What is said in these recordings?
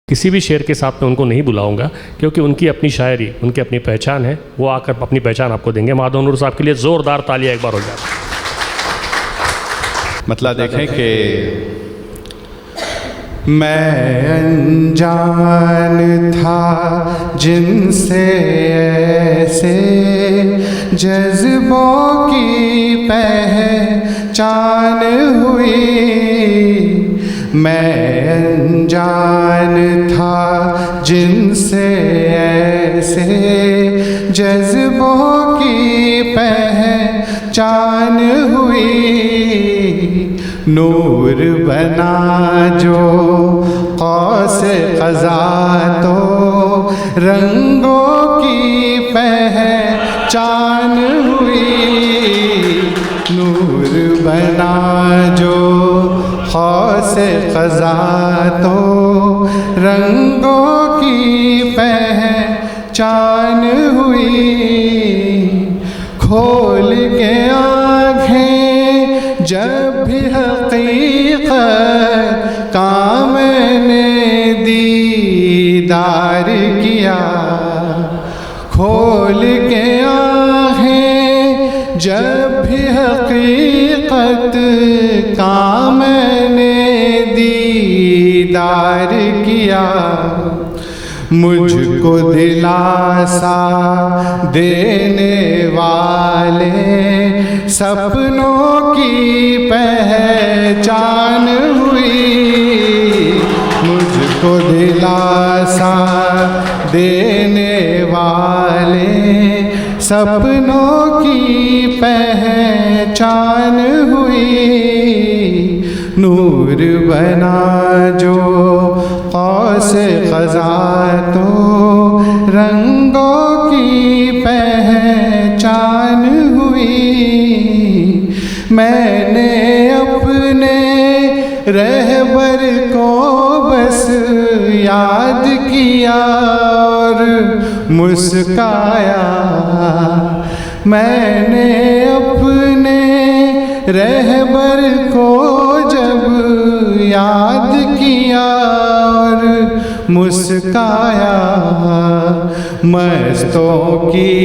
किसी भी शेर के साथ मैं उनको नहीं बुलाऊंगा क्योंकि उनकी अपनी शायरी, उनकी अपनी पहचान है। वो आकर अपनी पहचान आपको देंगे। माधव नूर साहब के लिए ज़ोरदार तालियां एक बार हो जाए। मतलब देखें कि मैं अनजान था जिनसे ऐसे जज्बों की पहचान हुई। मैं अनजान था जिनसे ऐसे जज्बों की पहचान हुई। नूर बना जो कौसे क़ज़ा तो रंगों की पहचान हुई। नूर बना जो कौसे क़ज़ा तो रंगों की पहचान हुई। खोल के आँखें जब भी हकीकत का मैंने दीदार किया। खोल के आँखें जब भी हकीकत का मैंने दीदार किया। मुझको दिलासा देने वाले सपनों की पहचान हुई। मुझको दिलासा देने वाले सपनों की पहचान हुई। नूर बना जो कौसे क़ज़ा तो रंगों की पहचान हुई। मैंने अपने रहबर को बस याद किया और मुस्काया। मैंने अपने रहबर को जब याद किया और मुस्काया। मस्तों की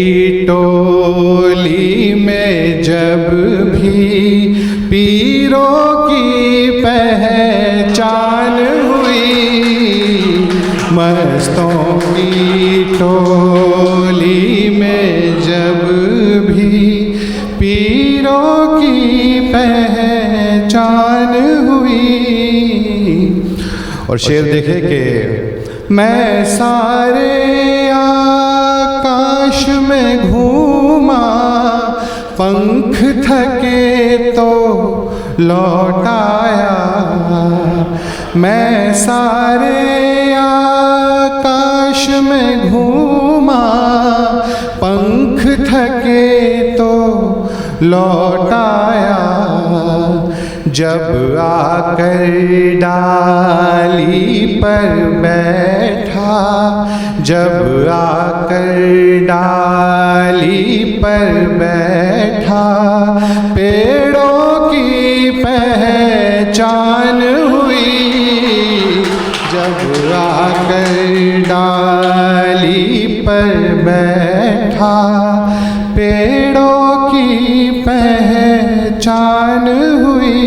टोली में जब भी पीरों की पहचान हुई। मस्तों की टोली में जब भी पीरों की पहचान हुई। और शेर देखे कि मैं सारे आकाश में घूमा, पंख थके तो लौट आया। मैं सारे आकाश में घूमा, पंख थके तो लौट आया। जब आकर डाली पर बैठा, जब आकर डाली पर बैठा, पेड़ों की पहचान हुई। जब आकर डाली पर बैठा, पेड़ों की पहचान हुई।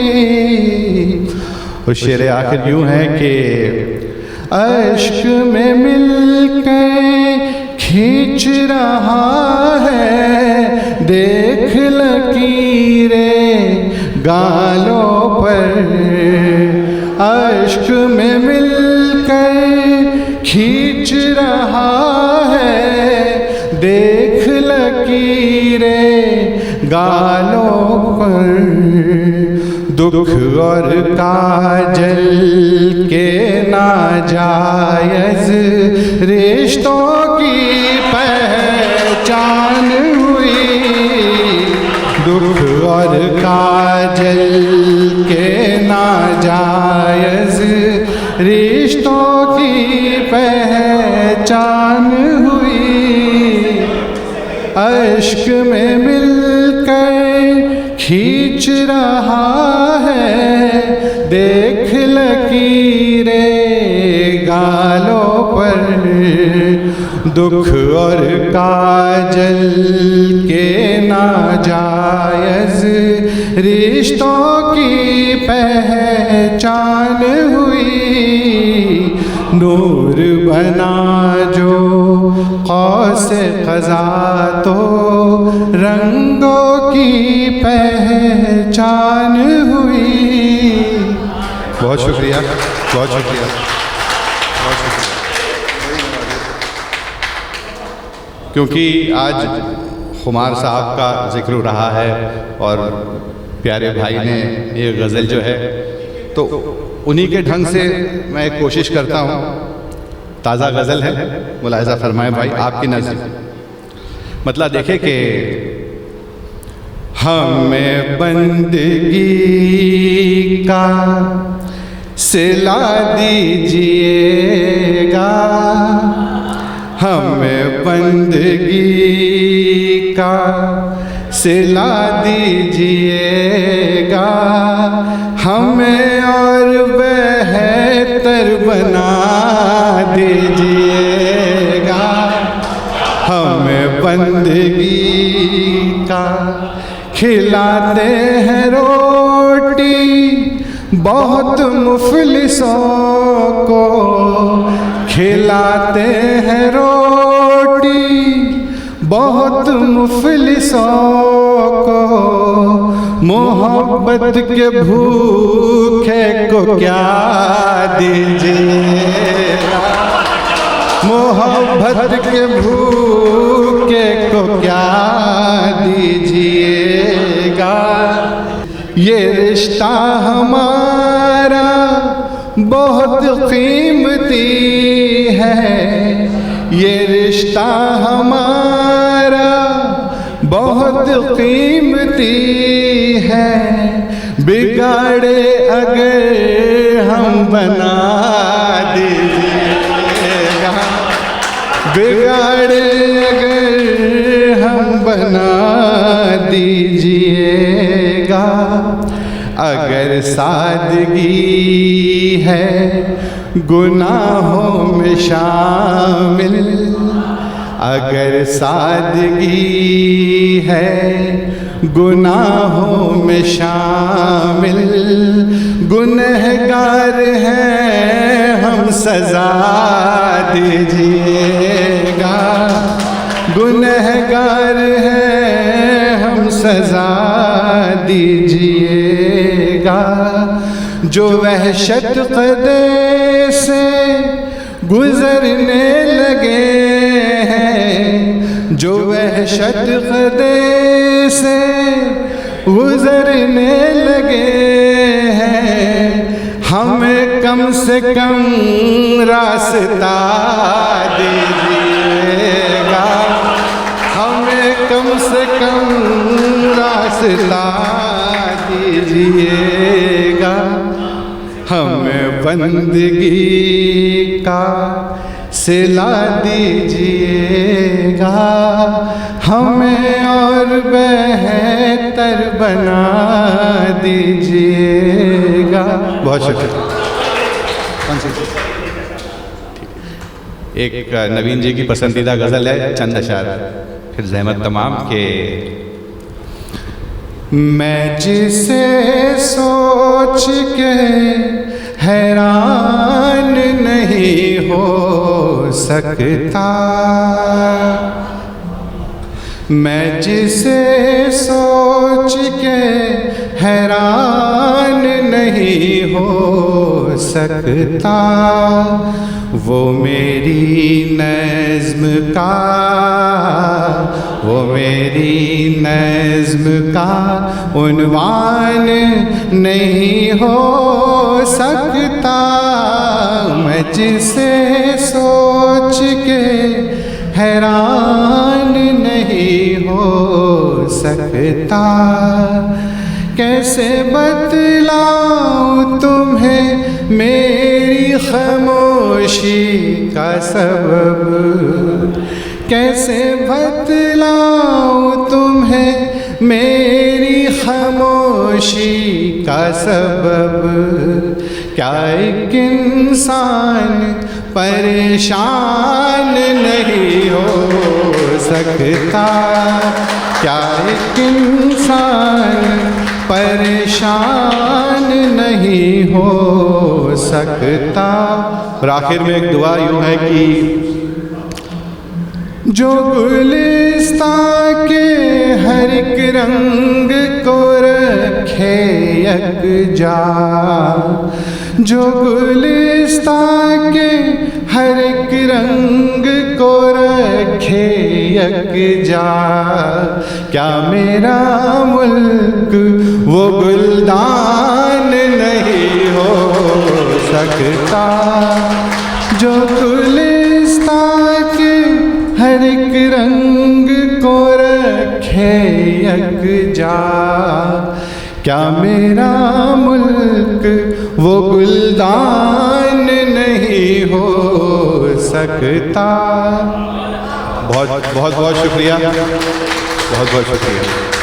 और शेर आखिर यूं है कि अश्क में मिलकर खींच रहा है, देख लकीरें गालों पर। अश्क में मिलकर खींच रहा है, देख लकीरें गालों पर। दुख और काजल के नाजायज रिश्तों की पहचान हुई। दुख और काजल के नाजायज रिश्तों की पहचान हुई। अश्क में मिलकर खींच रहा है, देख लकीरें गालों दुख और काजल के नाजायज रिश्तों की पहचान हुई। नूर बना जो कौसे क़ज़ा तो रंगों की पहचान हुई। बहुत शुक्रिया, बहुत शुक्रिया, बहुत शुक्रिया। क्योंकि आज खुमार साहब का जिक्र रहा है और प्यारे भाई ने ये गज़ल जो है, तो उन्हीं के ढंग से मैं कोशिश करता हूँ। ताज़ा गज़ल है, मुलाहिज़ा फरमाएं भाई, आपकी नज़र। मतलब देखे कि हमें बंदगी का सिला दीजिएगा, हमें बंदगी का सिला दीजिएगा, हमें और बेहतर बना दीजिएगा। हमें बंदगी का खिलाते हैं रोटी बहुत मुफलिसों को, खिलाते हैं रोटी बहुत मुफलिसों को, मोहब्बत के भूखे को क्या दीजिएगा, मोहब्बत के भूखे को क्या दीजिएगा। ये रिश्ता हमारा बहुत कीमती है, ये रिश्ता हमारा बहुत कीमती है। बिगाड़े अगर हम बना दीजिएगा, बिगाड़े अगर हम बना दीजिएगा। अगर सादगी है गुनाहों में शामिल, अगर सादगी है गुनाहों में शामिल, गुनहगार हैं हम सजा दीजिएगा, गुनहगार हैं हम सजा दीजिएगा। जो वहशत क़दे से गुजरने लगे हैं, जो वहशत क़दे से गुजरने लगे हैं, हमें कम से कम रास्ता दीजिएगा, हमें कम से कम रास्ता दीजिएगा। हमें बंदगी का सिला दीजिएगा, हमें और बेहतर बना दीजिएगा। बहुत शुक्रिया। एक नवीन जी की पसंदीदा गज़ल है, चंद अशार, फिर ज़हमत तमाम के। मैं जिसे सोच के हैरान नहीं हो सकता, मैं जिसे सोच के हैरान नहीं हो सकता, वो मेरी नज़्म का, वो मेरी नज़्म का उन्वान नहीं हो सकता। मैं जिसे सोच के हैरान नहीं हो सकता, कैसे बतलाऊं तुम्हें मेरी खामोशी का सबब, कैसे बतलाऊं तुम्हें मेरी खामोशी का सबब, क्या एक इंसान परेशान नहीं हो सकता, क्या एक इंसान परेशान नहीं हो सकता। और आखिर में एक दुआ यूँ है कि जो गुलिस्तां के हर एक रंग को रखे यकजा, जो गुलिस्तां के हर एक रंग को रखे यकजा, क्या मेरा मुल्क वो गुलदान नहीं हो सकता, जो गुलिस्तां के हर एक रंग को रखे यकजा, क्या मेरा मुल्क वो गुलदान नहीं हो सकता। बहुत बहुत बहुत शुक्रिया, बहुत बहुत शुक्रिया।